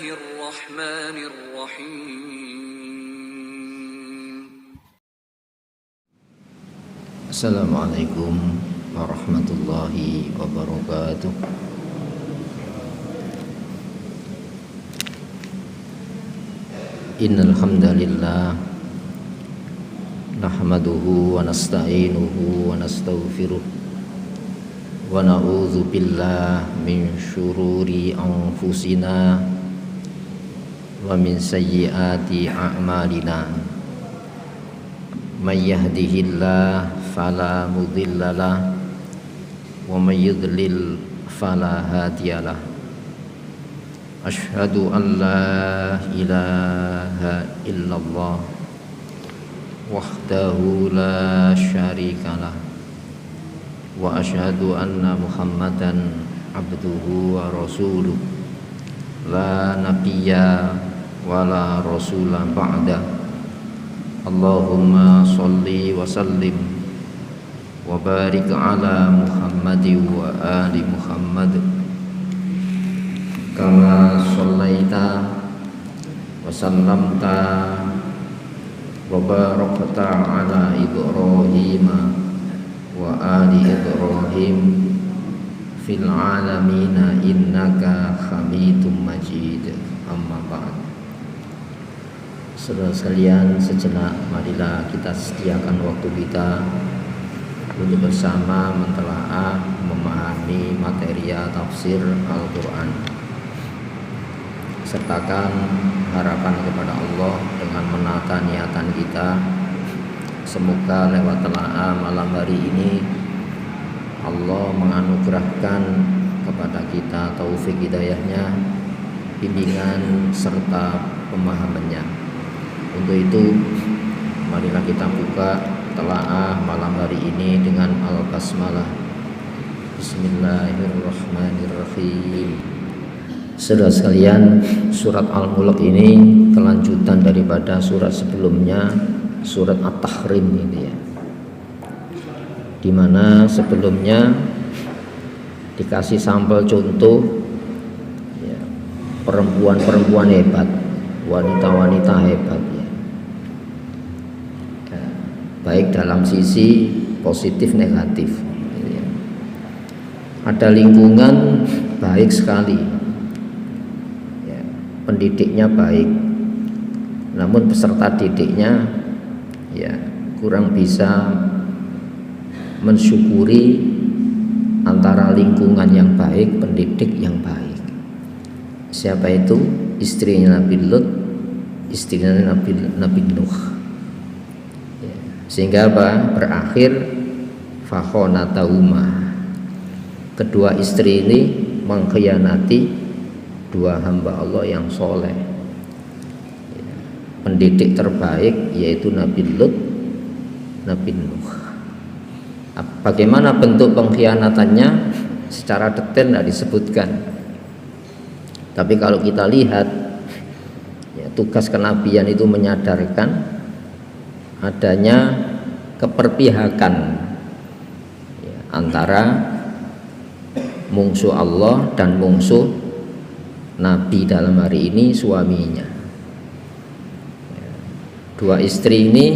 الرحمن الرحيم. السلام عليكم ورحمة الله وبركاته. إن الحمد لله نحمده ونستعينه ونستغفره ونعوذ بالله من شرور أنفسنا ومن سيئات أعمالنا من يهده الله فلا مضل له ومن يضلل فلا هادي له أشهد أن لا إله إلا الله وحده لا شريك له وأشهد أن محمدا عبده ورسوله لا نبي ولا رسول بعده اللهم صل وسلم وبارك على محمد وآل محمد كما صليت وسلمت وباركت على إبراهيم وآل إبراهيم في العالمين إنك حميد مجيد. Amma ba'd. Saudara sekalian, sejenak marilah kita sediakan waktu kita untuk bersama mentelaah memahami materi tafsir Al-Quran. Sertakan harapan kepada Allah dengan menata niatan kita. Semoga lewat telaah malam hari ini Allah menganugerahkan kepada kita taufik hidayahnya, bimbingan serta pemahamannya. Untuk itu marilah kita buka telaah malam hari ini dengan Al-Basmalah. Bismillahirrahmanirrahim. Saudara sekalian, surat Al-Mulk ini kelanjutan daripada surat sebelumnya, surat At-Tahrim ini ya. Di mana sebelumnya dikasih sampel contoh ya, perempuan-perempuan hebat, wanita-wanita hebat ya. Baik dalam sisi positif negatif ya. Ada lingkungan baik sekali, pendidiknya baik, namun peserta didiknya ya kurang bisa mensyukuri antara lingkungan yang baik, pendidik yang baik. Siapa itu? Istrinya Nabi Lut, istrinya Nabi Nuh ya. Sehingga apa? Berakhir fakhonatahuma. Kedua istri ini mengkhianati dua hamba Allah yang soleh. Pendidik terbaik yaitu Nabi Lut, Nabi Nuh. Bagaimana bentuk pengkhianatannya secara detail tidak disebutkan. Tapi kalau kita lihat ya, tugas kenabian itu menyadarkan adanya keperpihakan ya, antara mungsuh Allah dan mungsuh Nabi dalam hari ini suaminya. Dua istri ini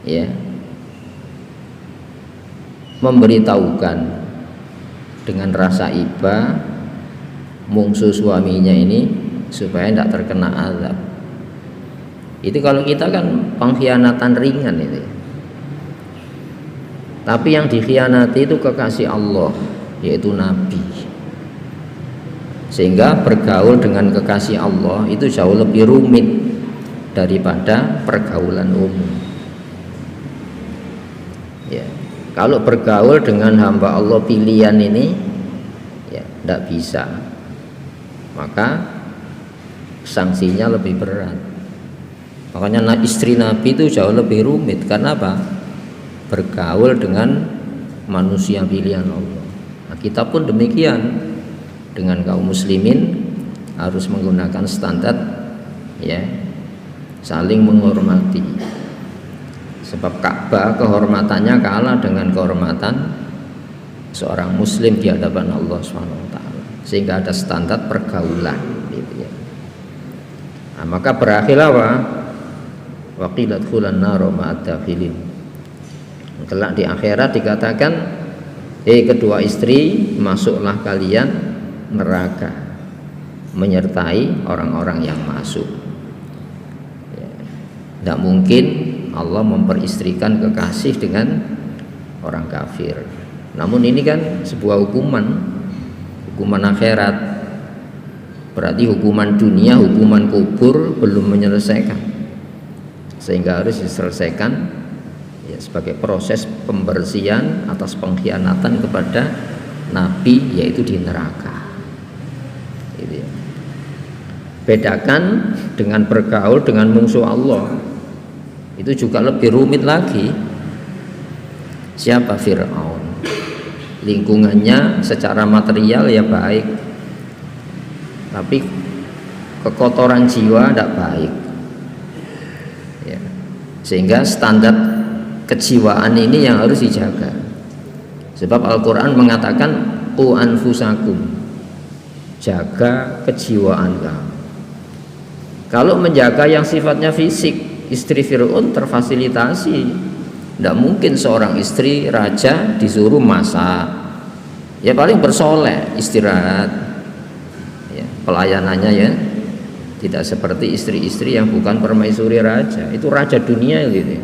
ya memberitahukan dengan rasa iba mungsuh suaminya ini supaya tidak terkena azab. Itu kalau kita kan pengkhianatan ringan itu. Tapi yang dikhianati itu kekasih Allah, yaitu Nabi. Sehingga bergaul dengan kekasih Allah itu jauh lebih rumit daripada pergaulan umum ya. Kalau bergaul dengan hamba Allah pilihan ini ya tidak bisa, maka sanksinya lebih berat. Makanya istri Nabi itu jauh lebih rumit. Karena apa? Bergaul dengan manusia pilihan Allah. Nah, kita pun demikian. Dengan kaum muslimin harus menggunakan standar ya saling menghormati. Sebab Ka'bah kehormatannya kalah dengan kehormatan seorang muslim di hadapan Allah SWT. Sehingga ada standar pergaulan gitu ya. Nah, maka berakhirlah apa? Wa qila dkhulan nar ma'ad dakhilin. Kelak di akhirat dikatakan, kedua istri, masuklah kalian neraka menyertai orang-orang yang masuk. Tidak mungkin Allah memperistrikan kekasih dengan orang kafir. Namun ini kan sebuah hukuman akhirat. Berarti hukuman dunia, hukuman kubur belum menyelesaikan, sehingga harus diselesaikan ya, sebagai proses pembersihan atas pengkhianatan kepada Nabi, yaitu di neraka. Gitu ya. Bedakan dengan bergaul dengan musuh Allah, itu juga lebih rumit lagi. Siapa Fir'aun? Lingkungannya secara material ya baik, tapi kekotoran jiwa tidak baik ya. Sehingga standar kejiwaan ini yang harus dijaga. Sebab Al-Quran mengatakan qu anfusakum, jaga kejiwaan kamu. Kalau menjaga yang sifatnya fisik, istri Fir'aun terfasilitasi. Tidak mungkin seorang istri raja disuruh masak, ya paling bersolek, istirahat ya, pelayanannya ya tidak seperti istri-istri yang bukan permaisuri raja, itu raja dunia gitu.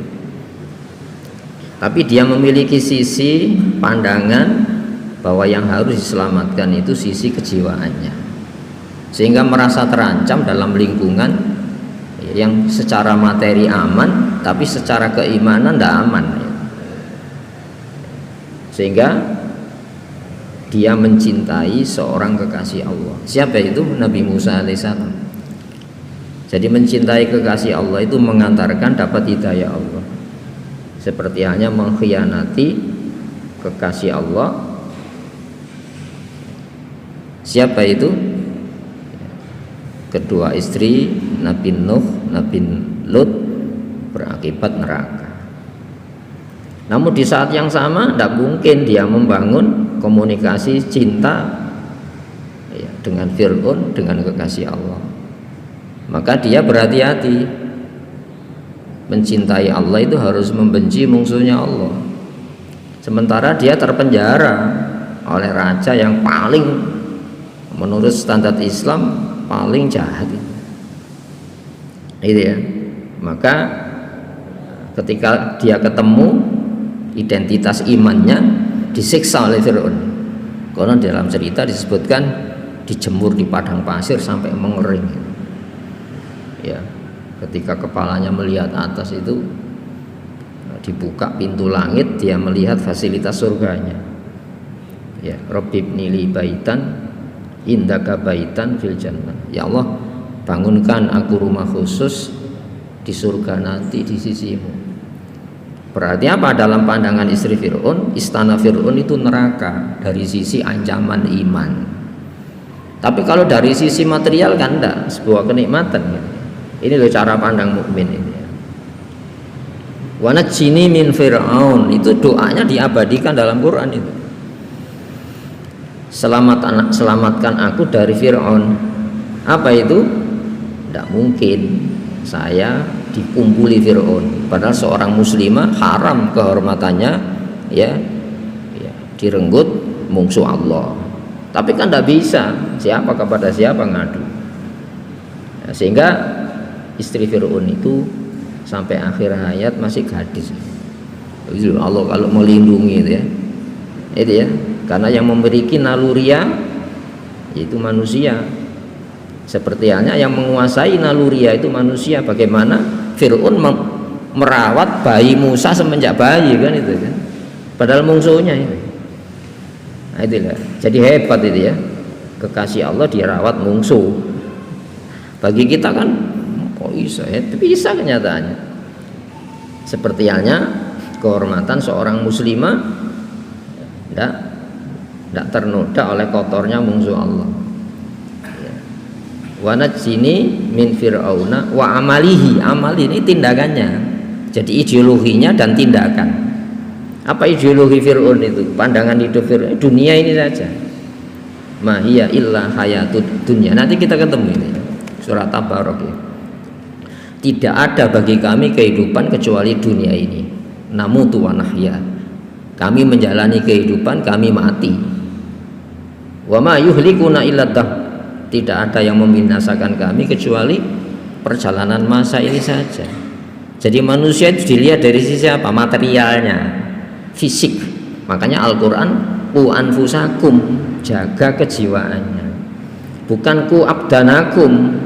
Tapi dia memiliki sisi pandangan bahwa yang harus diselamatkan itu sisi kejiwaannya, sehingga merasa terancam dalam lingkungan yang secara materi aman, tapi secara keimanan tidak aman ya. Sehingga dia mencintai seorang kekasih Allah. Siapa itu? Nabi Musa alaihissalam. Jadi mencintai kekasih Allah itu mengantarkan dapat hidayah Allah. Seperti halnya mengkhianati kekasih Allah. Siapa itu? Kedua istri Nabi Nuh, Nabi Lut berakibat neraka. Namun di saat yang sama tidak mungkin dia membangun komunikasi cinta ya, dengan Fir'aun, dengan kekasih Allah. Maka dia berhati-hati. Mencintai Allah itu harus membenci musuhnya Allah. Sementara dia terpenjara oleh raja yang paling menurut standar Islam paling jahat itu ya. Maka ketika dia ketemu, identitas imannya disiksa oleh Fir'aun. Karena dalam cerita disebutkan dijemur di padang pasir sampai mengering ya. Ketika kepalanya melihat atas itu dibuka pintu langit, dia melihat fasilitas surganya ya. Rabbibni li baitan indaka baitan fil jannah. Ya Allah, bangunkan aku rumah khusus di surga nanti di sisimu. Berarti apa? Dalam pandangan istri Fir'aun, istana Fir'aun itu neraka dari sisi ancaman iman. Tapi kalau dari sisi material kan enggak, sebuah kenikmatan ya. Ini loh cara pandang mukmin ini ya. Wa najjini min Fir'aun, itu doanya diabadikan dalam Quran itu. Selamatkan aku dari Fir'aun. Apa itu? Tidak mungkin saya dikumpuli Fir'aun. Padahal seorang muslimah haram kehormatannya ya direnggut musuh Allah. Tapi kan tidak bisa, siapa kepada siapa ngadu ya, sehingga istri Fir'aun itu sampai akhir hayat masih gadis. Allah kalau melindungi itu ya, itu ya. Karena yang memiliki naluria yaitu manusia. Seperti halnya yang menguasai naluria itu manusia. Bagaimana Fir'aun merawat bayi Musa semenjak bayi kan itu kan. Padahal musuhnya itu. Nah, itulah. Jadi hebat itu ya. Kekasih Allah dirawat musuh. Bagi kita kan kok bisa ya? Bisa kenyataannya. Seperti halnya kehormatan seorang muslimah tidak ternoda oleh kotornya musuh Allah. Wa najjini min fir'auna wa amalihi. Amal ini tindakannya, jadi ideologinya dan tindakan. Apa ideologi Fir'aun itu? Pandangan hidup Fir'aun dunia ini saja. Ma hiya illa hayatud dunya. Nanti kita ketemu ini surat Tabarok ya. tidak ada bagi kami kehidupan kecuali dunia ini. Namutu wa nahya. Kami menjalani kehidupan, kami mati. Wa ma yuhlikuna illa dahr. Tidak ada yang membinasakan kami kecuali perjalanan masa ini saja. Jadi manusia itu dilihat dari sisi apa? Materialnya, fisik. Makanya Al-Quran, ku anfusakum, jaga kejiwaannya. Bukan ku abdanakum,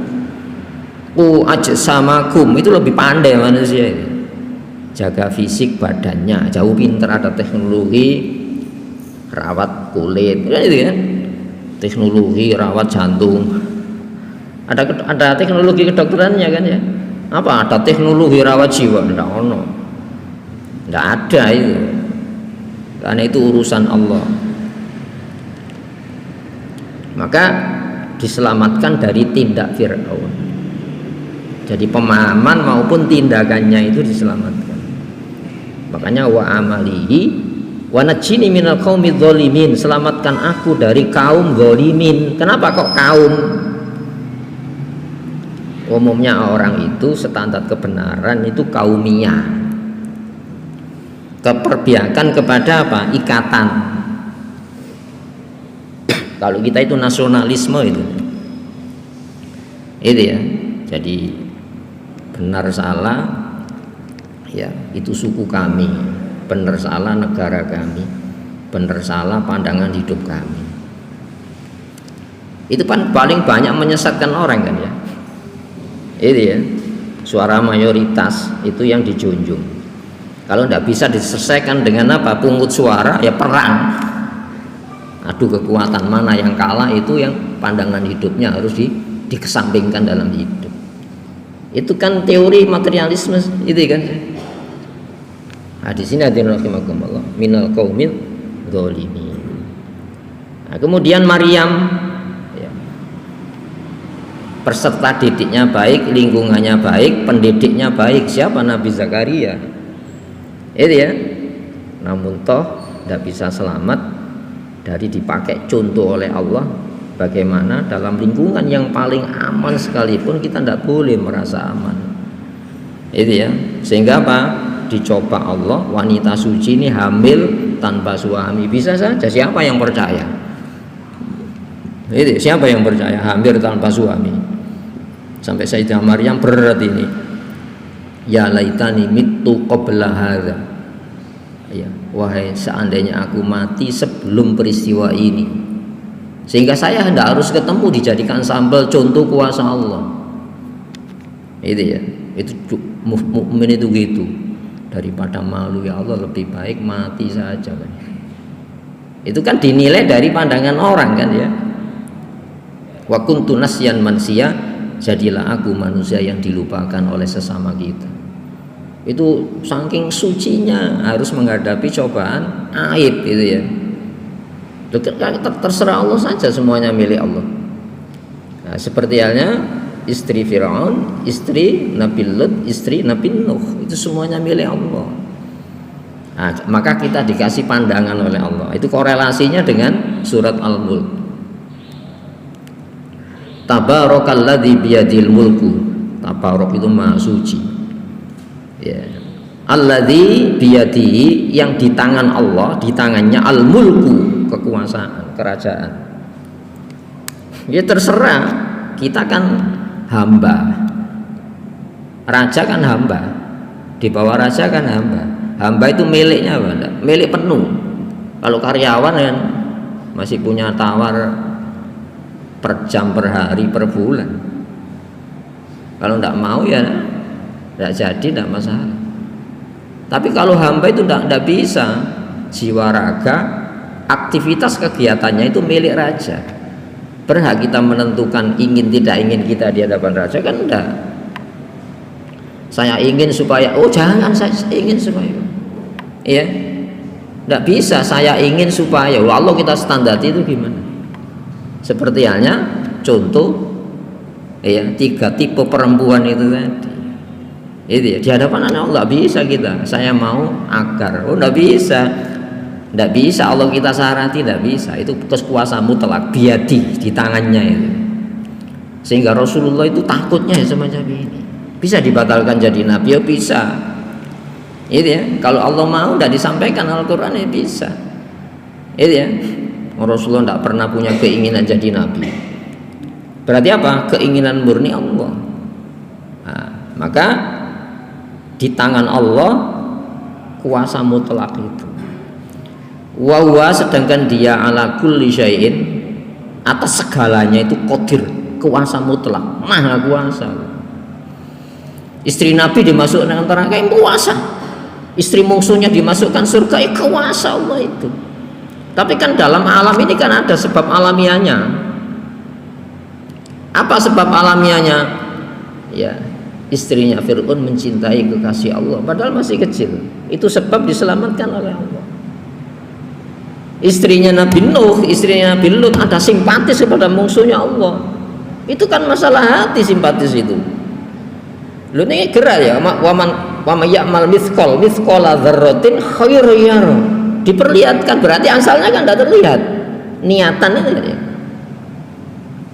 ku ajsamakum. Itu lebih pandai manusia ini. Jaga fisik badannya, jauh pintar, ada teknologi rawat kulit, kan itu kan? Teknologi rawat jantung. Ada teknologi kedokterannya kan ya? Apa? Ada teknologi rawat jiwa? Tidak ono. Tidak ada itu. Karena itu urusan Allah. Maka diselamatkan dari tindak Fir'aun. Jadi pemahaman maupun tindakannya itu diselamatkan. Makanya wa amalihi wa najjini minal qaumidz dzalimin, selamatkan aku dari kaum zalimin. Kenapa kok kaum? Umumnya orang itu standar kebenaran itu kaumiyah, keperbiakan kepada apa? Ikatan. Kalau kita itu nasionalisme itu ya. Jadi benar salah ya itu suku kami, benar salah negara kami, benar salah pandangan hidup kami. Itu kan paling banyak menyesatkan orang kan ya. Itu ya, suara mayoritas itu yang dijunjung. Kalau tidak bisa diselesaikan dengan apa? Pungut suara, ya perang. Adu kekuatan, mana yang kalah itu yang pandangan hidupnya harus dikesampingkan dalam hidup. Itu kan teori materialisme itu kan. Nah, di sini hadirin rahimakumullah, minal qaumil dzalimin. Nah, kemudian Maryam ya, peserta didiknya baik, lingkungannya baik, pendidiknya baik. Siapa? Nabi Zakaria. Itu ya. Namun toh tidak bisa selamat dari dipakai contoh oleh Allah. Bagaimana dalam lingkungan yang paling aman sekalipun kita tidak boleh merasa aman. Itu ya. Sehingga apa? Dicoba Allah, wanita suci ini hamil tanpa suami. Bisa saja, siapa yang percaya? Itu siapa yang percaya hamil tanpa suami? Sampai Sayyidah Maryam berat ini. Ya laitani mittu qabla hadza. Ya, wahai seandainya aku mati sebelum peristiwa ini. Sehingga saya hendak harus ketemu, dijadikan sambal contoh kuasa Allah. Itu ya. Itu mukmin itu gitu. Daripada malu ya Allah lebih baik mati saja kan. Itu kan dinilai dari pandangan orang kan ya. Wa kuntu nasyan mansiya, jadilah aku manusia yang dilupakan oleh sesama kita. Itu saking sucinya harus menghadapi cobaan aib itu ya. Terserah Allah saja, semuanya milik Allah. Nah, seperti halnya istri Firaun, istri Nabi Lut, istri Nabi Nuh, itu semuanya milik Allah. Nah, maka kita dikasih pandangan oleh Allah. Itu korelasinya dengan surat Al-Mulk. Tabarakalladzi biyadil mulku. Tabarok itu maha suci. Ya. Alladzi biyadihi, yang di tangan Allah, di tangannya al-mulku, kekuasaan, kerajaan. Ya terserah, kita kan hamba. Raja kan hamba. Di bawah raja kan hamba. Hamba itu miliknya apa? Milik penuh. Kalau karyawan kan masih punya tawar per jam, per hari, per bulan. Kalau tidak mau ya tidak jadi, tidak masalah. Tapi kalau hamba itu tidak bisa, jiwa raga, aktivitas kegiatannya itu milik raja. Berhak kita menentukan ingin tidak ingin kita di hadapan raja kan enggak. Saya ingin supaya, oh jangan, saya ingin supaya, iya, tidak bisa. Saya ingin supaya, Allah kita standar itu gimana? Seperti halnya contoh, ya 3 tipe perempuan itu tadi. Itu ya, di hadapan Allah bisa kita. Saya mau agar, oh tidak bisa. Tidak bisa Allah kita syarati, tidak bisa. Itu kuasa mutlak, biadi, di tangannya itu. Sehingga Rasulullah itu takutnya ya semacam ini. Bisa dibatalkan jadi nabi, ya bisa. Itu ya. Kalau Allah mau tidak disampaikan Al-Quran, ya bisa. Itu ya. Rasulullah tidak pernah punya keinginan jadi nabi. Berarti apa? Keinginan murni Allah. Nah, maka di tangan Allah kuasa mutlak itu. Wa huwa, sedangkan dia ala kulli syai'in, atas segalanya itu qadir, kuasa mutlak, maha kuasa. Istri Nabi dimasukkan dengan neraka, kuasa. Istri mungsuhnya dimasukkan surga, kuasa Allah itu. Tapi kan dalam alam ini kan ada sebab alamiahnya. Apa sebab alamiahnya? Ya, istrinya Fir'aun mencintai kekasih Allah padahal masih kecil. Itu sebab diselamatkan oleh Allah. Istrinya Nabi Nuh, istrinya Nabi Lut ada simpatis kepada musuhnya Allah. Itu kan masalah hati, simpatis itu. Lu ini gerak ya, waman ya'mal mithqala dzarratin khairan yarah. Diperlihatkan, berarti asalnya kan tidak terlihat. Niatan itu ya.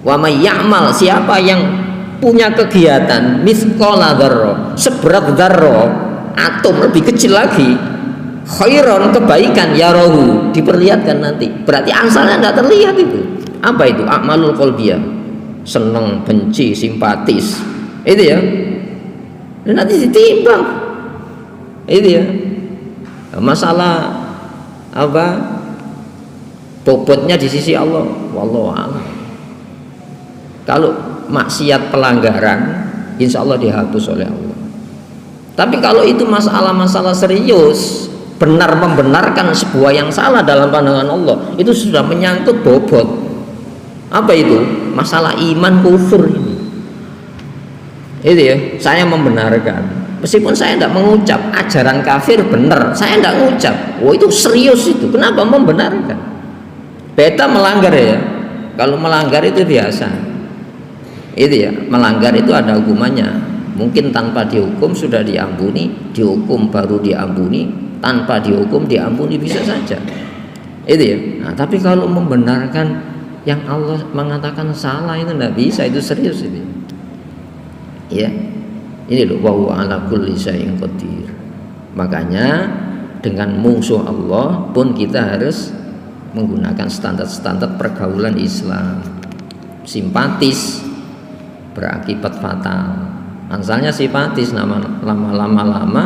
Waman ya'mal, siapa yang punya kegiatan mithqala dzarrah, seberat dzarrah, atom lebih kecil lagi, khairon, kebaikan, yarahu, diperlihatkan nanti. Berarti asalnya tidak terlihat itu. Apa itu? A'malul qalbiyah, senang, benci, simpatis, itu ya. Dan nanti ditimbang, itu ya. Masalah apa? Bobotnya di sisi Allah, wallahu a'lam. Kalau maksiat pelanggaran, insya Allah dihapus oleh Allah. Tapi kalau itu masalah-masalah serius, benar membenarkan sebuah yang salah dalam pandangan Allah, itu sudah menyangkut bobot. Apa itu? Masalah iman kufur ini. Itu ya, saya membenarkan. Meskipun saya tidak mengucap ajaran kafir benar, saya tidak mengucap. Oh itu serius itu. Kenapa membenarkan? Beta melanggar ya. Kalau melanggar itu biasa. Itu ya, melanggar itu ada hukumannya. Mungkin tanpa dihukum sudah diampuni, dihukum baru diampuni, tanpa dihukum diampuni, bisa saja. Itu ya. Nah, tapi kalau membenarkan yang Allah mengatakan salah itu tidak bisa, itu serius itu. Ya. Ini loh, wa huwa ala kulli syai'in qadir. Makanya dengan musuh Allah pun kita harus menggunakan standar-standar pergaulan Islam. Simpatis berakibat fatal. Asalnya simpatis, lama-lama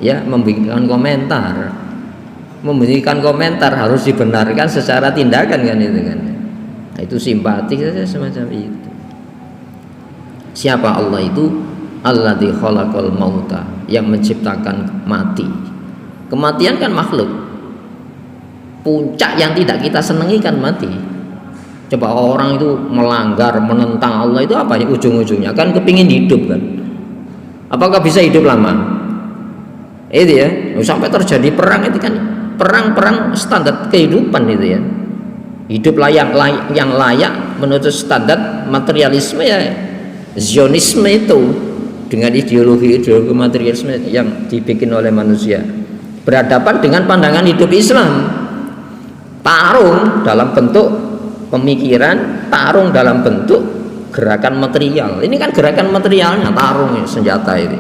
ya memberikan komentar harus dibenarkan secara tindakan kan itu kan. Nah, itu simpatis saja semacam itu. Siapa Allah itu? Alladzi khalaqal mauta, yang menciptakan mati. Kematian kan makhluk. Puncak yang tidak kita senangi kan mati. Coba orang itu melanggar, menentang Allah itu apa ya ujung-ujungnya? Kan kepingin hidup kan. Apakah bisa hidup lama? Itu ya, sampai terjadi perang itu kan perang standar kehidupan itu ya. Hidup yang layak menurut standar materialisme ya Zionisme itu, dengan ideologi materialisme yang dibikin oleh manusia, berhadapan dengan pandangan hidup Islam. Tarung dalam bentuk pemikiran, tarung dalam bentuk gerakan material. Ini kan gerakan materialnya, tarung ya, senjata ini.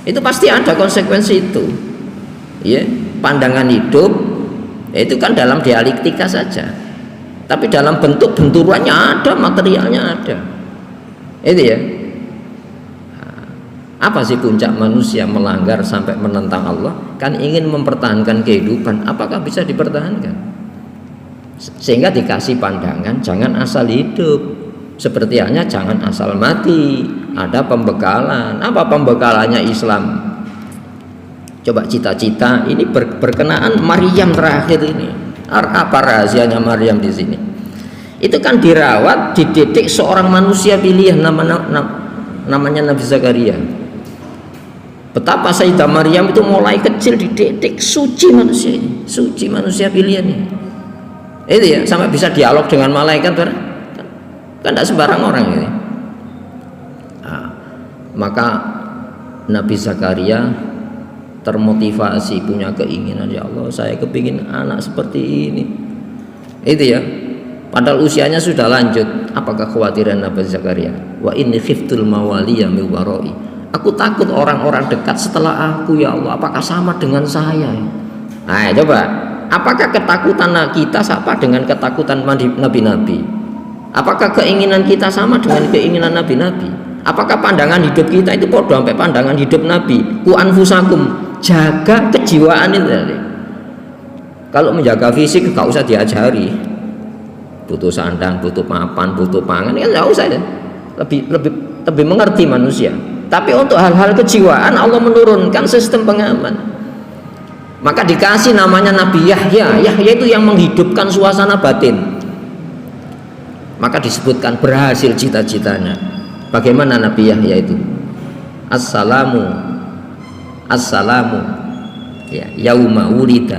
Itu pasti ada konsekuensi itu. Ya, pandangan hidup itu kan dalam dialektika saja. Tapi dalam bentuk benturannya ada, materialnya ada. Itu ya. Apa sih puncak manusia melanggar sampai menentang Allah? Kan ingin mempertahankan kehidupan. Apakah bisa dipertahankan? Sehingga dikasih pandangan jangan asal hidup, seperti halnya jangan asal mati. Ada pembekalan. Apa pembekalannya Islam? Coba cita-cita ini berkenaan Maryam terakhir ini. Apa rahasianya Maryam di sini? Itu kan dirawat, dididik seorang manusia pilihan, namanya Nabi Zakaria. Betapa Sayyidah Maryam itu mulai kecil dididik, suci manusia ini, suci manusia pilihan ini. Itu ya, sampai bisa dialog dengan malaikat kan tidak sembarang orang ini. Nah, maka Nabi Zakaria termotivasi, punya keinginan, ya Allah saya kepingin anak seperti ini. Itu ya, padahal usianya sudah lanjut. Apakah kekhawatiran Nabi Zakaria? Wa inni khiftul mawaliya min wara'i, Aku takut orang-orang dekat setelah aku ya Allah, apakah sama dengan saya? Nah coba, apakah ketakutan kita sama dengan ketakutan nabi-nabi? Apakah keinginan kita sama dengan keinginan nabi-nabi? Apakah pandangan hidup kita itu podo sampai pandangan hidup nabi? Ku anfusakum, jaga kejiwaan itu. Kalau menjaga fisik gak usah diajari, butuh sandang, butuh papan, butuh pangan, kan gak usah ya. Lebih mengerti manusia. Tapi untuk hal-hal kejiwaan Allah menurunkan sistem pengaman. Maka dikasih namanya Nabi Yahya. Yahya itu yang menghidupkan suasana batin. Maka disebutkan berhasil cita-citanya. Bagaimana Nabi Yahya itu? Assalamu ya, yauma wulida.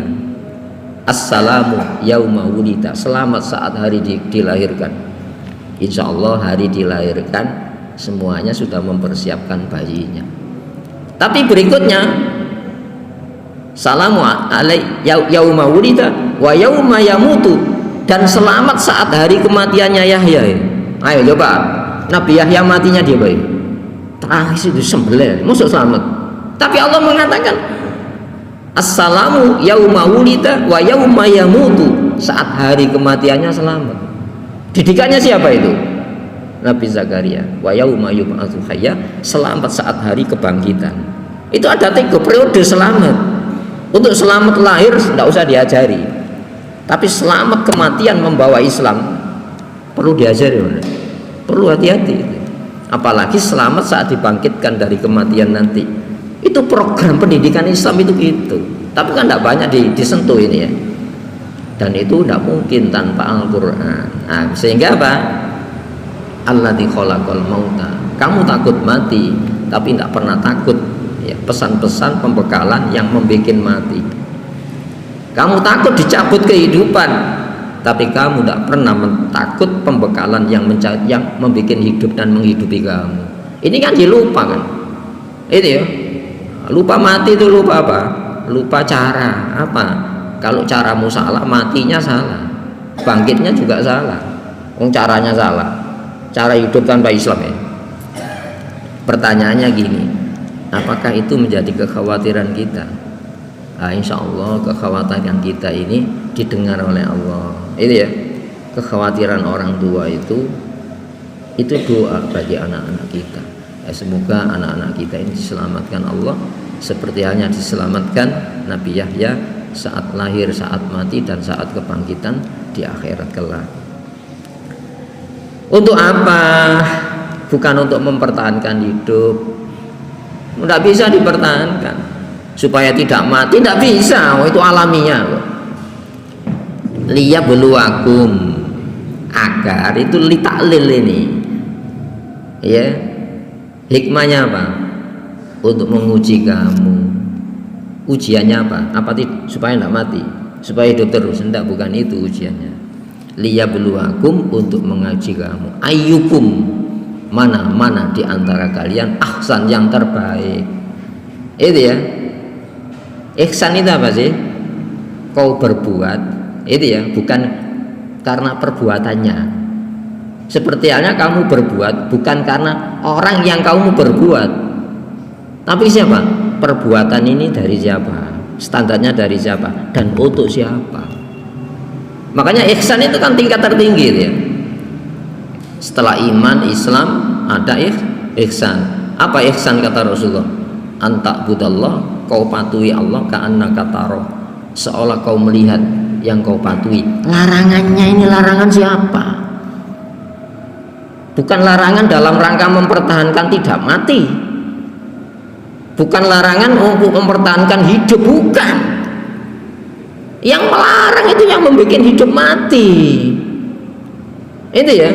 Assalamu yauma wulida. Selamat saat hari dilahirkan. Insya Allah hari dilahirkan semuanya sudah mempersiapkan bayinya. Tapi berikutnya salamu alai yauma wulida wa yauma yamutu, dan selamat saat hari kematiannya Yahya. Ayo coba, Nabi Yahya matinya dia baik, terakhir itu sembelih, maksud selamat. Tapi Allah mengatakan assalamu yauma wulida wa yauma yamutu, saat hari kematiannya selamat. Didikannya siapa itu? Nabi Zakaria. Wa yauma yub'atsu hayya, selamat saat hari kebangkitan. Itu ada 3 periode selamat. Untuk selamat lahir tidak usah diajari, tapi selamat kematian membawa Islam perlu diajari, perlu hati-hati. Apalagi selamat saat dibangkitkan dari kematian nanti. Itu program pendidikan Islam itu gitu. Tapi kan tidak banyak disentuh ini ya. Dan itu tidak mungkin tanpa Al-Quran. Nah, sehingga apa? Alladzi khalaqal mauta. Kamu takut mati, tapi tidak pernah takut ya, pesan-pesan pembekalan yang membuat mati. Kamu takut dicabut kehidupan, tapi kamu tidak pernah takut pembekalan yang membuat hidup dan menghidupi kamu. Ini kan dilupakan. Itu ya. Lupa mati itu lupa apa? Lupa cara apa? Kalau caramu salah, matinya salah, bangkitnya juga salah. Caranya salah. Cara hidup tanpa Islam ya. Pertanyaannya gini, apakah itu menjadi kekhawatiran kita? Nah, insya Allah kekhawatiran kita ini didengar oleh Allah. Itu ya, kekhawatiran orang tua itu doa bagi anak-anak kita. Ya, semoga anak-anak kita ini diselamatkan Allah seperti halnya diselamatkan Nabi Yahya saat lahir, saat mati, dan saat kebangkitan di akhirat kelak. Untuk apa? Bukan untuk mempertahankan hidup. Tidak bisa dipertahankan supaya tidak mati, tidak bisa. Oh, itu alamiah. Liyabluwakum, agar itu litaklil ini. Ya. Hikmahnya apa? Untuk menguji kamu. Ujiannya apa? Supaya tidak mati, supaya hidup terus. Tidak, bukan itu ujiannya. Liyabluwakum, untuk mengaji kamu. Ayyukum, mana di antara kalian ahsan, yang terbaik. Itu ya. Ihsan itu apa sih? Kau berbuat, itu ya, bukan karena perbuatannya. Seperti halnya kamu berbuat bukan karena orang yang kamu berbuat, tapi siapa? Perbuatan ini dari siapa? Standarnya dari siapa? Dan untuk siapa? Makanya ihsan itu kan tingkat tertinggi ya. Setelah iman, Islam, ada ihsan. Apa ihsan kata Rasulullah? Antakbudallah, kau patuhi Allah ka'annaka tarah, seolah kau melihat yang kau patuhi. Larangannya ini larangan siapa? Bukan larangan dalam rangka mempertahankan tidak mati, bukan larangan untuk mempertahankan hidup, bukan. Yang melarang itu yang membuat hidup mati. Itu ya.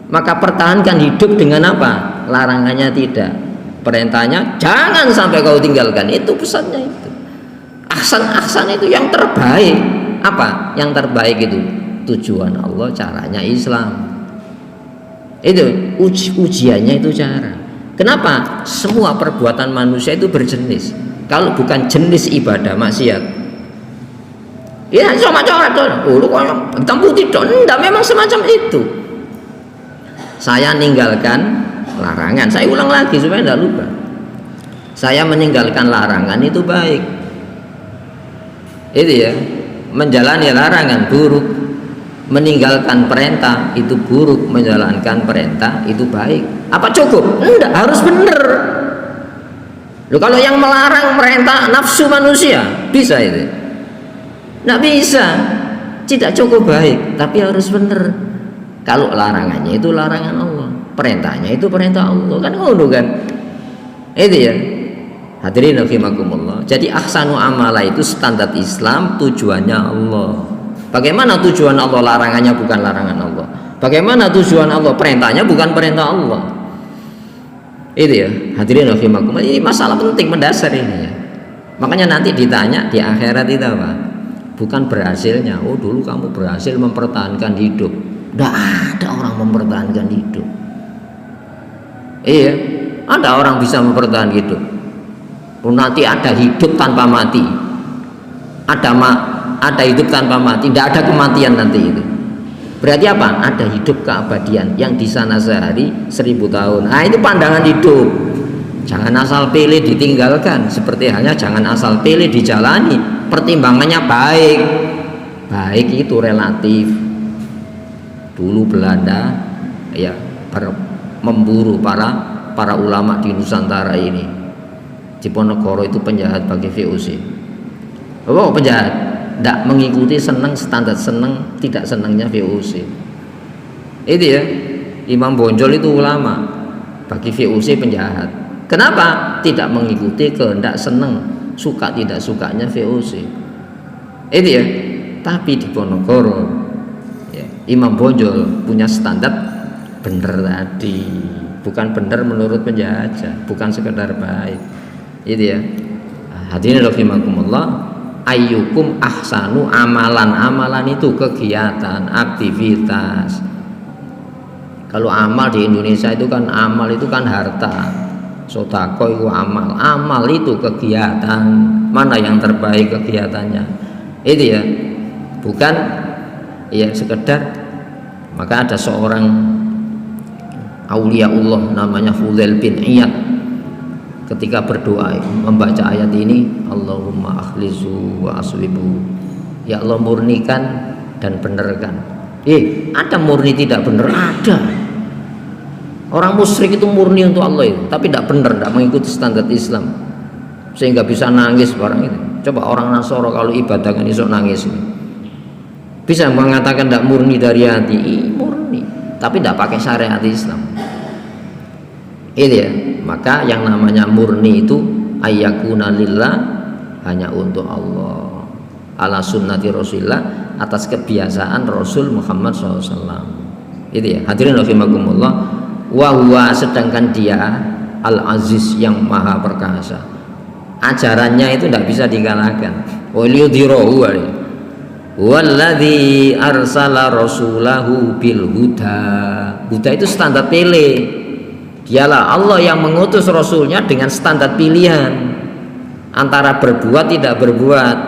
Maka pertahankan hidup dengan apa? Larangannya tidak, perintahnya jangan sampai kau tinggalkan. Itu pesannya itu. Ahsan itu yang terbaik. Apa? Yang terbaik itu tujuan Allah, caranya Islam. Itu ujiannya itu cara. Kenapa? Semua perbuatan manusia itu berjenis. Kalau bukan jenis ibadah maksiat, ya semacam itu. Lu hitam putih dong. Enggak, memang semacam itu. Saya ninggalkan larangan. Saya ulang lagi supaya tidak lupa. Saya meninggalkan larangan itu baik. Itu ya, menjalani larangan buruk, meninggalkan perintah itu buruk, menjalankan perintah itu baik. Apa cukup? Enggak, harus benar. Loh, kalau yang melarang merintah nafsu manusia bisa itu? Enggak bisa. Tidak cukup baik, tapi harus benar. Kalau larangannya itu larangan Allah, perintahnya itu perintah Allah, kan ngono kan? Itu ya. Hadirin rahimakumullah. Jadi ahsanu amala itu standar Islam, tujuannya Allah. Bagaimana tujuan Allah? Larangannya bukan larangan Allah. Bagaimana tujuan Allah? Perintahnya bukan perintah Allah. Itu ya. Hadirin rahimakumullah. Ini masalah penting mendasar ini ya. Makanya nanti ditanya di akhirat itu apa? Bukan berhasilnya. Oh, dulu kamu berhasil mempertahankan hidup. Tidak ada orang mempertahankan hidup. Iya, ada orang bisa mempertahankan hidup. Nanti ada hidup tanpa mati, ada hidup tanpa mati, tidak ada kematian nanti itu. Berarti apa? Ada hidup keabadian yang di sana sehari 1000 tahun. Nah, itu pandangan hidup. Jangan asal pilih ditinggalkan, seperti halnya jangan asal pilih dijalani. Pertimbangannya baik. Baik itu relatif. Dulu Belanda ya memburu para ulama di Nusantara ini. Diponegoro itu penjahat bagi VOC. Oh, penjahat, tidak mengikuti senang standar senang tidak senangnya VOC. Itu ya, Imam Bonjol itu ulama, bagi VOC penjahat. Kenapa? Tidak mengikuti kehendak senang, suka tidak sukanya VOC. Itu ya. Tapi di Ponorogo, ya, Imam Bonjol punya standar benar tadi, bukan benar menurut penjahat, bukan sekedar baik. Itu ya. Hadirin rahimakumullah, ayyukum ahsanu amalan. Amalan itu kegiatan, aktivitas. Kalau amal di Indonesia itu kan amal itu kan harta. Sodako itu amal. Amal itu kegiatan. Mana yang terbaik kegiatannya? Itu ya. Bukan ya sekedar. Maka ada seorang auliaullah namanya Fudail bin Iyad. Ketika berdoa membaca ayat ini, Allahumma akhlisu wa aswibu, ya Allah murnikan dan benarkan. Ada murni tidak benar? Ada. Orang musyrik itu murni untuk Allah itu, tapi tidak benar, tidak mengikuti standar Islam, sehingga bisa nangis barang itu. Coba orang Nasoro kalau ibadah kan isok nangis ini. Bisa mengatakan tidak murni dari hati? Murni, tapi tidak pakai syariat Islam. Itu ya. Maka yang namanya murni itu ayyakuna lillah, hanya untuk Allah, ala sunnati Rasulillah, atas kebiasaan Rasul Muhammad SAW. Itu ya. Hadirin rahimakumullah. Wa huwa, sedangkan dia al-aziz, yang maha perkasa. Ajarannya itu tidak bisa dikalahkan. Waliyudhirahu walladzi arsala rasulahu bil huda. Huda itu standar pilih. Dialah Allah yang mengutus Rasulnya dengan standar pilihan antara berbuat tidak berbuat.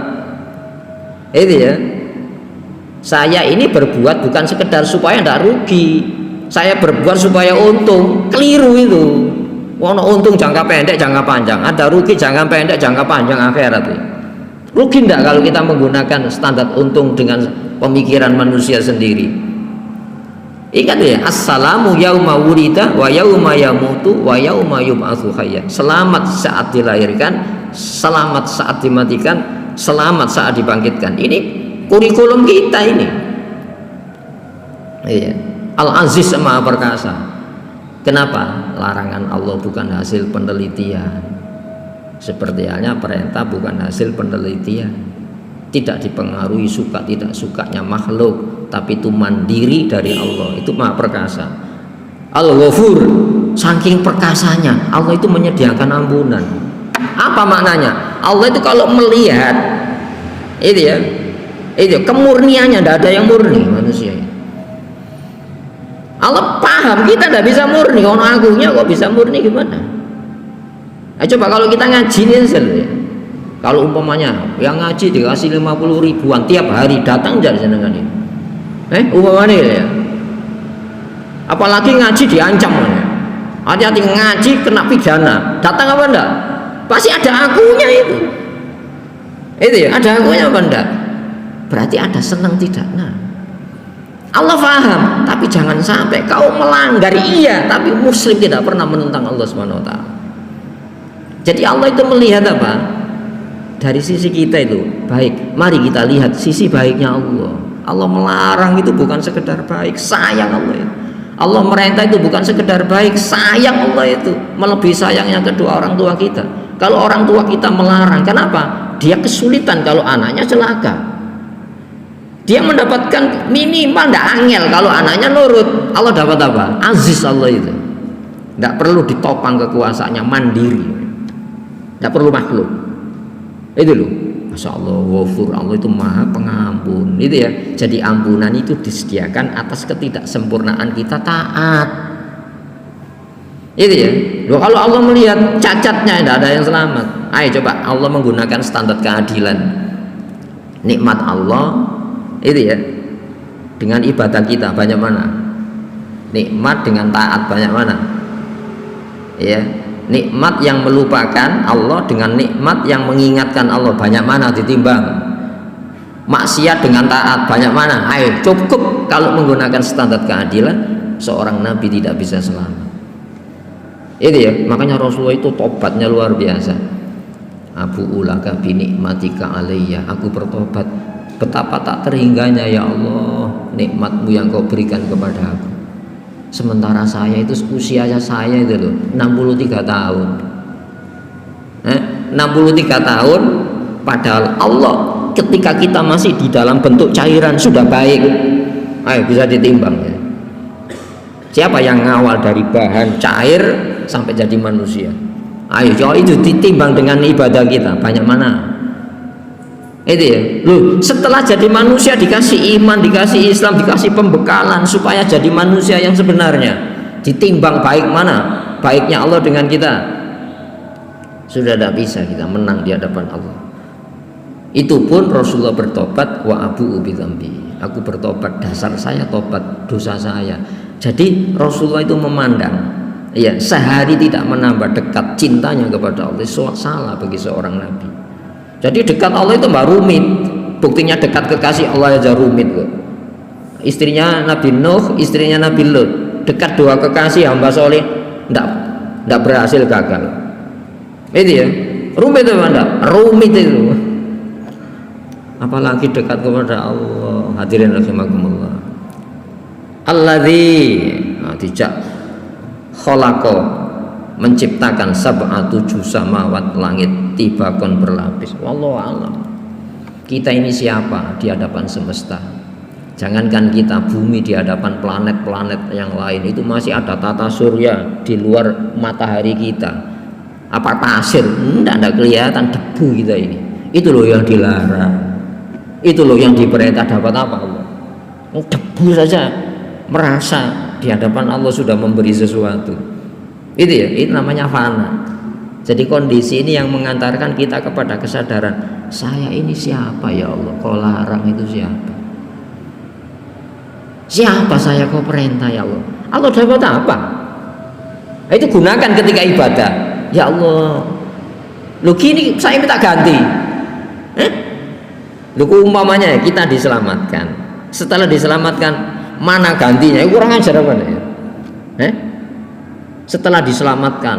Itu ya. Saya ini berbuat bukan sekedar supaya tidak rugi. Saya berbuat supaya untung. Keliru itu. Ono untung jangka pendek, jangka panjang. Ada rugi jangka pendek, jangka panjang akhirat. Rugi tidak kalau kita menggunakan standar untung dengan pemikiran manusia sendiri? Ingat ya, assalamu yauma wulida wa yauma yamutu wa yauma yub'atsu hayya. Selamat saat dilahirkan, selamat saat dimatikan, selamat saat dibangkitkan. Ini kurikulum kita ini. Iya. Al-Aziz Maha Perkasa. Kenapa? Larangan Allah bukan hasil penelitian. Seperti halnya perintah bukan hasil penelitian. Tidak dipengaruhi suka tidak sukanya makhluk, tapi itu mandiri dari Allah. Itu Maha Perkasa. Al-Ghafur, saking perkasanya Allah itu menyediakan ampunan. Apa maknanya? Allah itu kalau melihat itu ya, itu kemurniannya, tidak ada yang murni manusia. Allah paham kita tidak bisa murni. Orang agungnya kok bisa murni gimana? Coba kalau kita ngaji nih ya. Kalau umpamanya yang ngaji dikasih 50 ribuan tiap hari, datang jadi senengan ini. Umpamanya ya. Apalagi ngaji diancam ya. Hati-hati ngaji kena pidana. Datang apa enggak? Pasti ada akunya itu. Itu ya, ada akunya apa enggak? Berarti ada senang tidaknya. Allah paham, tapi jangan sampai kau melanggar, iya, tapi muslim tidak pernah menentang Allah Subhanahu wa taala. Jadi Allah itu melihat apa? Dari sisi kita itu baik. Mari kita lihat sisi baiknya Allah. Allah melarang itu bukan sekedar baik, sayang Allah itu. Allah merintah itu bukan sekedar baik, sayang Allah itu. Melebihi sayangnya kedua orang tua kita. Kalau orang tua kita melarang, kenapa? Dia kesulitan kalau anaknya celaka. Dia mendapatkan minimal tidak angel kalau anaknya nurut. Allah dapat apa? Aziz Allah itu. Tidak perlu ditopang kekuasaannya, mandiri. Tidak perlu makhluk. Itu loh. Masya Allah, wafur, Allah itu maha pengampun. Itu ya. Jadi ampunan itu disediakan atas ketidaksempurnaan kita taat. Itu ya. Loh, kalau Allah melihat cacatnya tidak ada yang selamat. Ayo coba Allah menggunakan standar keadilan. Nikmat Allah itu ya, dengan ibadah kita banyak mana? Nikmat dengan taat banyak mana? Ya, nikmat yang melupakan Allah dengan nikmat yang mengingatkan Allah banyak mana ditimbang? Maksiat dengan taat banyak mana? Ayo cukup kalau menggunakan standar keadilan seorang nabi tidak bisa selamat. Itu ya, makanya Rasulullah itu tobatnya luar biasa. Abu ulaka bi nikmatika alayya, aku bertobat. Betapa tak terhingganya ya Allah nikmatmu yang kau berikan kepada aku. Sementara saya itu usianya saya itu loh 63 tahun 63 tahun, padahal Allah ketika kita masih di dalam bentuk cairan sudah baik. Ayo bisa ditimbang ya. Siapa yang ngawal dari bahan cair sampai jadi manusia? Ayo coba itu ditimbang dengan ibadah kita banyak mana? Itu ya, loh, setelah jadi manusia dikasih iman, dikasih Islam, dikasih pembekalan supaya jadi manusia yang sebenarnya. Ditimbang baik mana? Baiknya Allah dengan kita. Sudah tidak bisa kita menang di hadapan Allah. Itu pun Rasulullah bertobat, wa abu bi dzambi. Aku bertobat, dasar saya tobat dosa saya. Jadi Rasulullah itu memandang, ya, sehari tidak menambah dekat cintanya kepada Allah, salah bagi seorang nabi. Jadi dekat Allah itu mbak rumit. Buktinya dekat kekasih Allah aja rumit kok. Istrinya Nabi Nuh, istrinya Nabi Lut. Dekat dua kekasih hamba soleh, ndak berhasil, gagal. Itu ya, rumit itu enggak? Rumit itu. Apalagi dekat kepada Allah. Hadirin rahimakumullah. Alladzi dijak khalaqa, menciptakan sab'atu samawat, langit tibakon berlapis. Wallahu a'lam. Kita ini siapa di hadapan semesta? Jangankan kita, bumi di hadapan planet-planet yang lain itu masih ada tata surya di luar matahari kita. Apa pasir? Enggak kelihatan, debu kita ini. Itu loh yang dilarang. Itu loh yang diperintah, dapat apa Allah? Debu saja merasa di hadapan Allah sudah memberi sesuatu. Itu ya, itu namanya fana. Jadi kondisi ini yang mengantarkan kita kepada kesadaran, saya ini siapa ya Allah? Kau larang itu siapa? Siapa saya kau perintah ya Allah? Allah dapat apa? Itu gunakan ketika ibadah. Ya Allah, lu gini saya minta ganti. Lu umpamanya kita diselamatkan. Setelah diselamatkan, mana gantinya? Kurang ajar apa ya? Setelah diselamatkan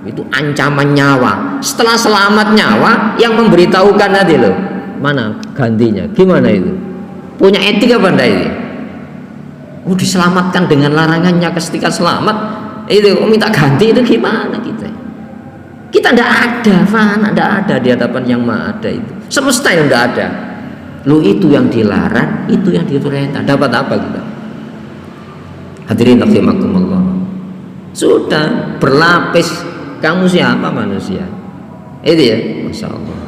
itu ancaman nyawa. Setelah selamat nyawa yang memberitahukan tadi loh, mana gantinya? Gimana itu? Punya etika apa enggak ini? Oh, diselamatkan dengan larangannya ketika selamat itu minta ganti, itu gimana kita? Kita ndak ada, fana ndak ada di hadapan yang maha ada itu. Semesta yang ndak ada. Lu itu yang dilarang, itu yang diperintah. Dapat apa kita? Hadirin rahimakumullah. Sudah berlapis. Kamu siapa manusia? Itu ya, masya Allah.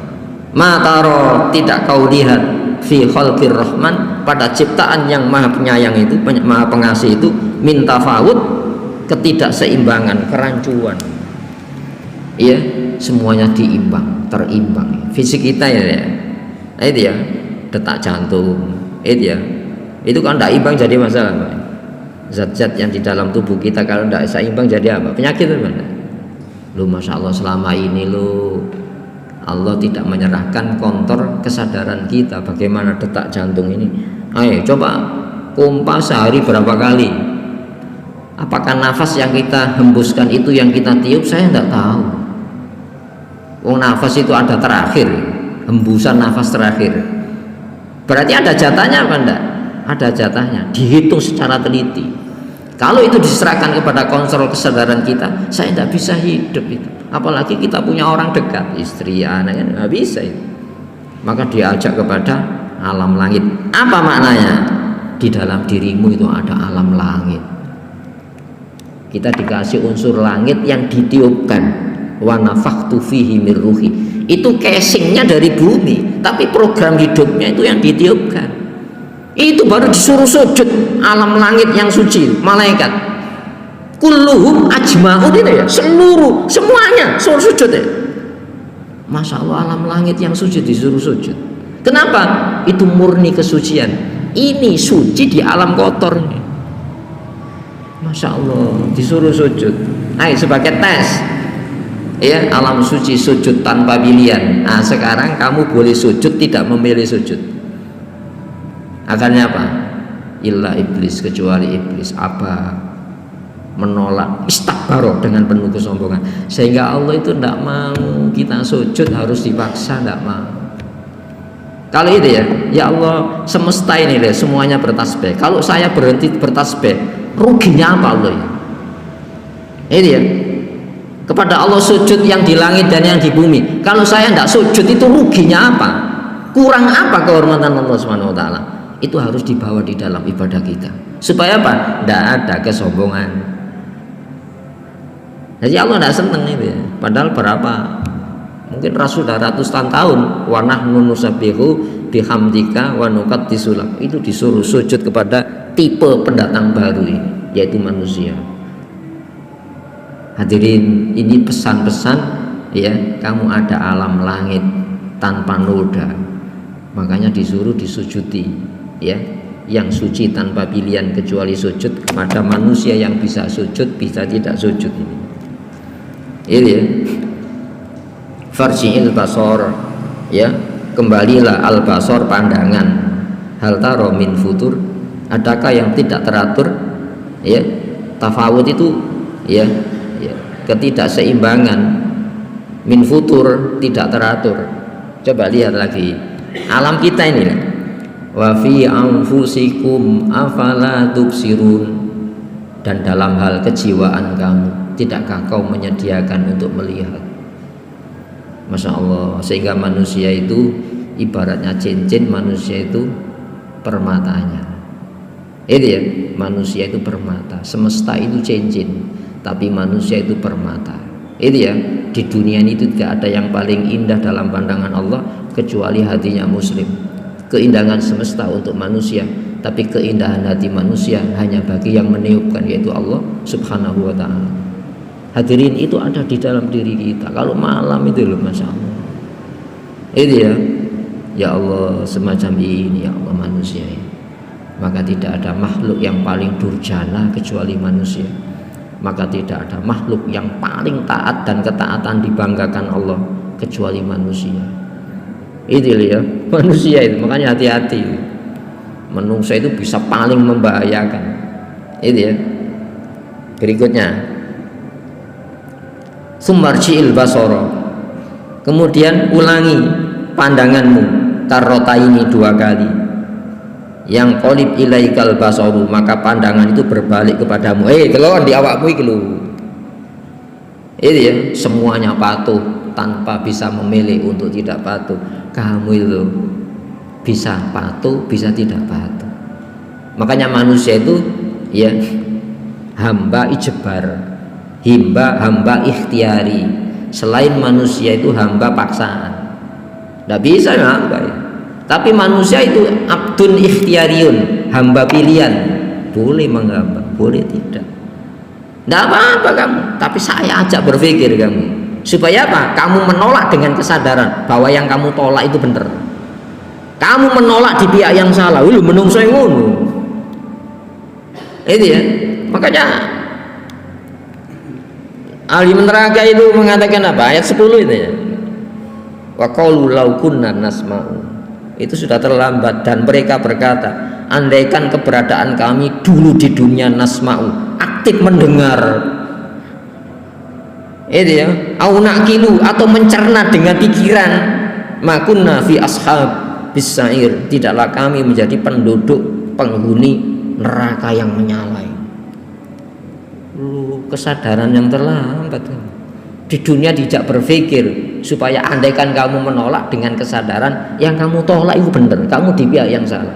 Mataro, tidak kau lihat fi khalqir rahman, pada ciptaan yang maha penyayang itu, maha pengasih itu, minta faud, ketidakseimbangan, kerancuan. Iya, semuanya diimbang, terimbang. Fisik kita ya, itu ya, detak jantung, itu ya, itu kan tidak imbang jadi masalah. zat-zat yang di dalam tubuh kita kalau tidak seimbang jadi apa? Penyakit mana? Lu Masya Allah selama ini lu Allah tidak menyerahkan kontor kesadaran kita bagaimana detak jantung ini. Ayo coba pompa sehari berapa kali? Apakah nafas yang kita hembuskan itu yang kita tiup? Saya tidak tahu. Oh, nafas itu ada terakhir, hembusan nafas terakhir. Berarti ada jatahnya apa enggak? Ada jatahnya, dihitung secara teliti. Kalau itu diserahkan kepada kontrol kesadaran kita, saya tidak bisa hidup itu. Apalagi kita punya orang dekat, istri, anak, nggak bisa itu. Maka diajak kepada alam langit. Apa maknanya? Di dalam dirimu itu ada alam langit. Kita dikasih unsur langit yang ditiupkan. Wa nafakhtu fihi min ruhi. Itu casingnya dari bumi, tapi program hidupnya itu yang ditiupkan. Itu baru disuruh sujud alam langit yang suci, malaikat. Kulluhum ajma'un itu ya, semuanya suruh sujud ya. Masya Allah, alam langit yang suci disuruh sujud. Kenapa? Itu murni kesucian. Ini suci di alam kotor. Masya Allah, disuruh sujud. Ayo sebagai tes. Ya, alam suci sujud tanpa pilihan. Nah, sekarang kamu boleh sujud tidak memilih sujud. Akhirnya apa? Illa iblis, kecuali iblis apa? Menolak, istakbaro dengan penuh kesombongan. Sehingga Allah itu tidak mau kita sujud harus dipaksa, tidak mau. Kalau itu ya Allah semesta ini deh semuanya bertasbih. Kalau saya berhenti bertasbih, ruginya apa Allah ya? Ini ya. Kepada Allah sujud yang di langit dan yang di bumi. Kalau saya tidak sujud itu ruginya apa? Kurang apa kehormatan Allah Subhanahu wa taala? Itu harus dibawa di dalam ibadah kita. Supaya apa? Tidak ada kesombongan. Jadi Allah tidak senang itu ya. Padahal berapa? Mungkin Rasul sudah ratusan tahun. Wa nahnu nusabbihu bihamdika wa nuqaddisulah. Itu disuruh sujud kepada tipe pendatang baru ini, yaitu manusia. Hadirin, ini pesan-pesan ya, kamu ada alam langit tanpa noda. Makanya disuruh disujudi ya, yang suci tanpa pilihan kecuali sujud kepada manusia yang bisa sujud, bisa tidak sujud ini. Ini ya. Farji'il basor ya, kembalilah al basor pandangan. Hal taro min futur, adakah yang tidak teratur ya? Tafawut itu ya, ketidakseimbangan, min futur, tidak teratur. Coba lihat lagi alam kita ini. Wa fi anfusikum afala tubsirun, dan dalam hal kejiwaan kamu, tidakkah kau menyediakan untuk melihat? Masya Allah, sehingga manusia itu ibaratnya cincin, manusia itu permatanya. Itu ya, manusia itu permata, semesta itu cincin, tapi manusia itu permata. Itu ya, di dunia ini tidak ada yang paling indah dalam pandangan Allah kecuali hatinya muslim. Keindahan semesta untuk manusia, tapi keindahan hati manusia hanya bagi yang meniupkan, yaitu Allah Subhanahu wa ta'ala. Hadirin, itu ada di dalam diri kita. Kalau malam itu loh, Masya Allah. Itu ya, ya Allah, semacam ini ya Allah manusia ini. Maka tidak ada makhluk yang paling durjana kecuali manusia. Maka tidak ada makhluk yang paling taat dan ketaatan dibanggakan Allah kecuali manusia. Itu ya, manusia itu. Makanya hati-hati, manusia itu bisa paling membahayakan. Itu ya. Berikutnya, sumarji'il basoro, kemudian ulangi pandanganmu, karrota ini 2 kali. Yang qalib ilaikal basoru, maka pandangan itu berbalik kepadamu. Kelon di awakmu iki lho. Itu ya, semuanya patuh tanpa bisa memilih untuk tidak patuh. Kamu itu bisa patuh, bisa tidak patuh. Makanya manusia itu ya hamba ijbar, hamba ikhtiari. Selain manusia itu hamba paksaan. Tidak bisa hamba ya. Tapi manusia itu abdun ikhtiariun, hamba pilihan. Boleh menghamba, boleh tidak. Tidak apa-apa kamu, tapi saya ajak berpikir kamu. Supaya apa? Kamu menolak dengan kesadaran bahwa yang kamu tolak itu benar. Kamu menolak di pihak yang salah. Lu menungso ngono. Itu ya. Makanya ahli neraka itu mengatakan apa? Ayat 10 itu ya. Wa qalu law kunna nasma'u. Itu sudah terlambat dan mereka berkata, andaikan keberadaan kami dulu di dunia nasma'u, aktif mendengar. Itu ya, au naqilu atau mencerna dengan pikiran, makunna fi ashab bisair, tidaklah kami menjadi penduduk penghuni neraka yang menyalai. Kesadaran yang terlambat. Di dunia dijak berpikir supaya andaikan kamu menolak dengan kesadaran yang kamu tolak itu benar, kamu di pihak yang salah.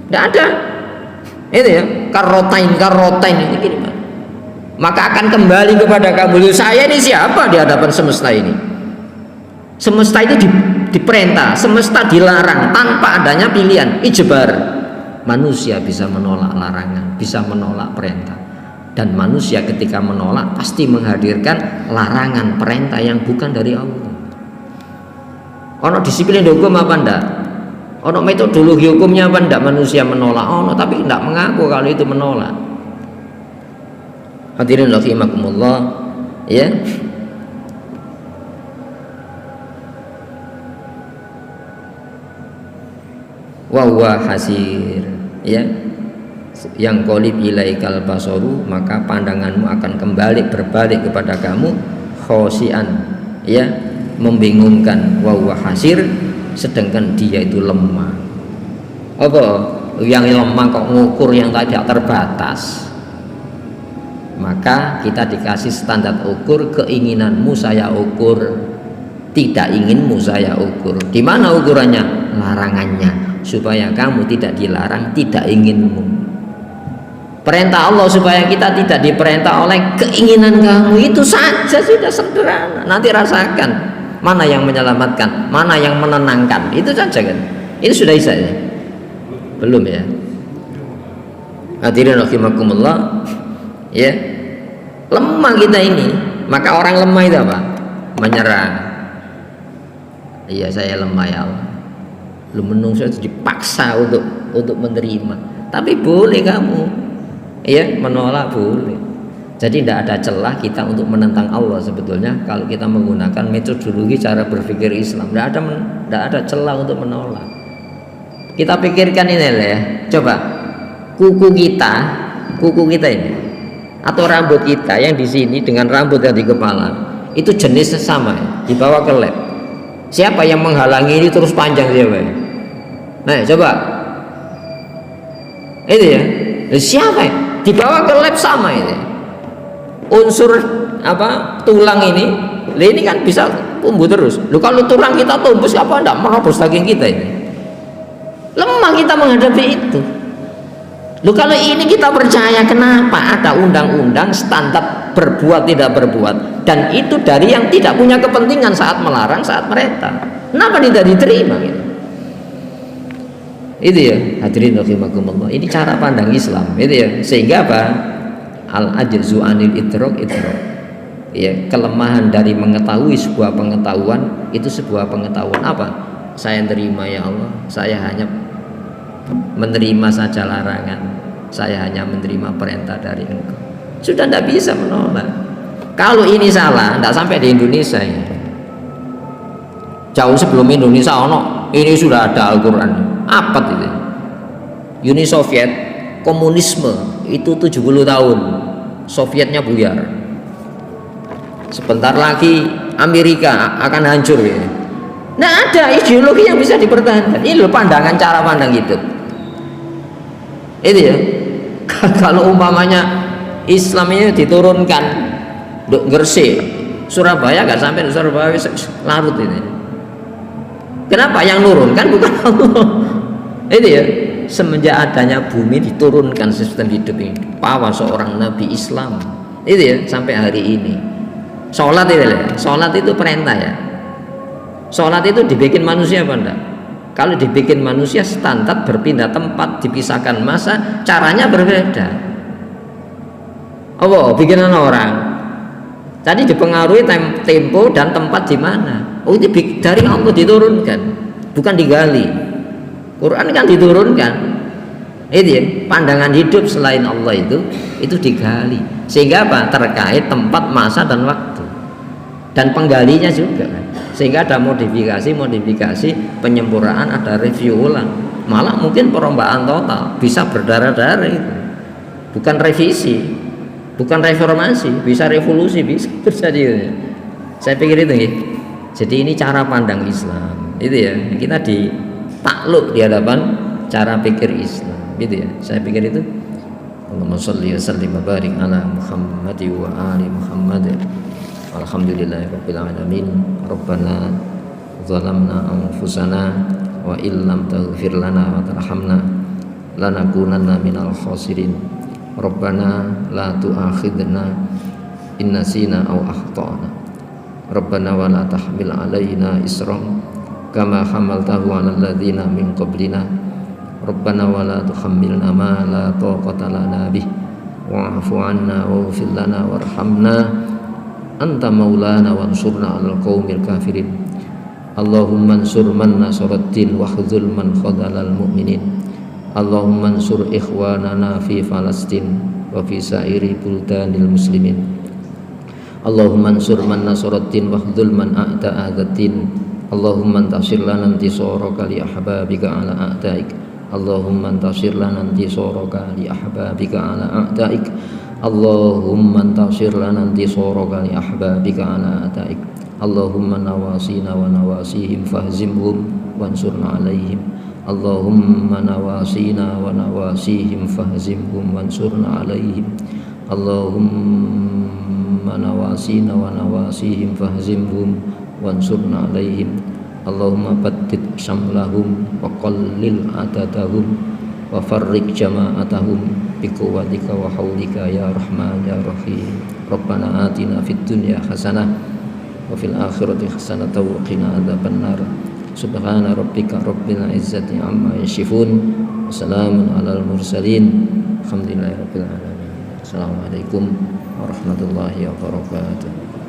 Tidak ada. Itu ya, karotain ini gini. Maka akan kembali kepada kamu. Saya ini siapa di hadapan semesta ini? Semesta itu diperintah, semesta dilarang tanpa adanya pilihan, ijbar. Manusia bisa menolak larangan, bisa menolak perintah. Dan manusia ketika menolak pasti menghadirkan larangan perintah yang bukan dari Allah. Ono disiplin hukum apa ndak? Ono metodologi hukumnya apa ndak manusia menolak? Ono tapi ndak mengaku kalau itu menolak. Hadirin rahimakumullah, ya. Wa huwa hasir, ya. Yang qalib ilaikal basaru, maka pandanganmu akan kembali berbalik kepada kamu khosian, ya, membingungkan. Wa huwa hasir, sedangkan dia itu lemah. Apa yang lemah kok ngukur yang tidak terbatas? Maka kita dikasih standar ukur, keinginanmu saya ukur, tidak inginmu saya ukur. Di mana ukurannya? Larangannya, supaya kamu tidak dilarang, tidak inginmu. Perintah Allah supaya kita tidak diperintah oleh keinginan kamu, itu saja sudah sederhana. Nanti rasakan mana yang menyelamatkan, mana yang menenangkan, itu saja kan. Itu sudah bisa ya? Belum ya? Hadirin rahimakumullah, ya. Lemah kita ini. Maka orang lemah itu apa? Menyerah. Iya, saya lemah ya Allah. Lu menungso dipaksa untuk menerima. Tapi boleh kamu, ya, menolak boleh. Jadi tidak ada celah kita untuk menentang Allah sebetulnya kalau kita menggunakan metodologi cara berpikir Islam. Tidak ada celah untuk menolak. Kita pikirkan ini ya. Coba kuku kita ini atau rambut kita yang di sini dengan rambut yang di kepala itu jenisnya sama ya? Dibawa ke lab. Siapa yang menghalangi ini terus panjang siapa ya? Nah, coba. Itu ya. Siapa ya? Dibawa ke lab sama ini. Unsur apa? Tulang ini kan bisa tumbuh terus. Loh, kalau tulang kita tumbuh siapa enggak menghapus daging kita ini? Lemah kita menghadapi itu. Loh, kalau ini kita percaya, kenapa ada undang-undang standar berbuat tidak berbuat, dan itu dari yang tidak punya kepentingan saat melarang, saat merintah. Kenapa tidak diterima gitu? Itu ya, hadirin rahimakumullah. Ini cara pandang Islam, itu ya. Sehingga apa? Al-ajzu anil idrok. Ya, kelemahan dari mengetahui sebuah pengetahuan itu sebuah pengetahuan apa? Saya terima ya Allah, saya hanya menerima saja larangan, saya hanya menerima perintah dari Engkau. Sudah tidak bisa menolak. Kalau ini salah, tidak sampai di Indonesia ya. Jauh sebelum Indonesia ini sudah ada Al-Quran. Apa itu? Uni Soviet, komunisme itu 70 tahun, Sovietnya buyar. Sebentar lagi Amerika akan hancur ya. Nah, ada ideologi yang bisa dipertahankan. Ini loh pandangan, cara pandang hidup. Itu ya. Kalau umpamanya Islam ini diturunkan Gresik, Surabaya nggak sampai di Surabaya, larut ini. Kenapa yang nurunkan bukan Allah? Itu ya. Semenjak adanya bumi diturunkan sistem hidup ini, bahwa seorang Nabi Islam. Itu ya, sampai hari ini. Sholat itu ya. Sholat itu perintah ya. Sholat itu dibikin manusia apa enggak? Kalau dibikin manusia standar berpindah tempat, dipisahkan masa, caranya berbeda. Oh, bikinan orang. Tadi dipengaruhi tempo dan tempat di mana. Oh, itu dari Allah diturunkan, bukan digali. Quran kan diturunkan. Itu ya, pandangan hidup selain Allah itu digali. Sehingga apa? Terkait tempat, masa dan waktu. Dan penggalinya juga kan. Sehingga ada modifikasi, penyempurnaan, ada review ulang. Malah mungkin perombakan total, bisa berdarah-darah itu. Bukan revisi, bukan reformasi, bisa revolusi, bisa terjadi. Saya pikir itu ya. Jadi ini cara pandang Islam. Itu ya, kita ditakluk di hadapan cara pikir Islam. Gitu ya. Saya pikir itu. Allahumma shalli wa sallim wa barik ala Muhammad wa ali Muhammad. Alhamdulillahirabbil alamin. Rabbana zalamna anfusana wa illam taghfir lana wa tarhamna lanakunanna minal khasirin. Rabbana la tu'akhidna in nasina aw akhtana. Rabbana wa la tahmil alaina isran kama hamaltahu 'alal ladzina min qablina. Rabbana wa la tuhammilna ma la taqata lana bih wa'fu 'anna waghfir lana warhamna anta maulana wansurna 'alal qaumil kafirin. Allahumma ansur man nasaraddin wakhzul man khadhalal mu'minin. Allahumma ansur ikhwanana fi Falastin wa fi sairi buldanil muslimin. Allahumma ansur man nasaraddin wakhzul man a'ta'adaddin. Allahumma antasir lana intisaraka li ahbabika ala a'daik. Allahumma antasir lana intisaraka li ahbabika ala a'daik. Allahumma antasir lana intisaraka li ahbabika ala a'daik. Allahumma nawasina wa nawasihim fahzimhum wansurna alaihim. Allahumma nawasina wa nawasihim fahzimhum wansurna alaihim. Allahumma nawasina wa nawasihim fahzimhum wansurna alaihim. Allahumma baddid syamlahum wa qallil adadahum wa farriq jama'atahum biquwwatika wa haulika ya rahman ya rahim. Rabbana atina fid dunya hasanah wa fil akhirati hasanatan wa qina adzabannar. Subhana rabbika rabbil izzati amma yasifun. Wassalamun alal mursalin. Alhamdulillahirabbil alamin. Assalamualaikum warahmatullahi wabarakatuh.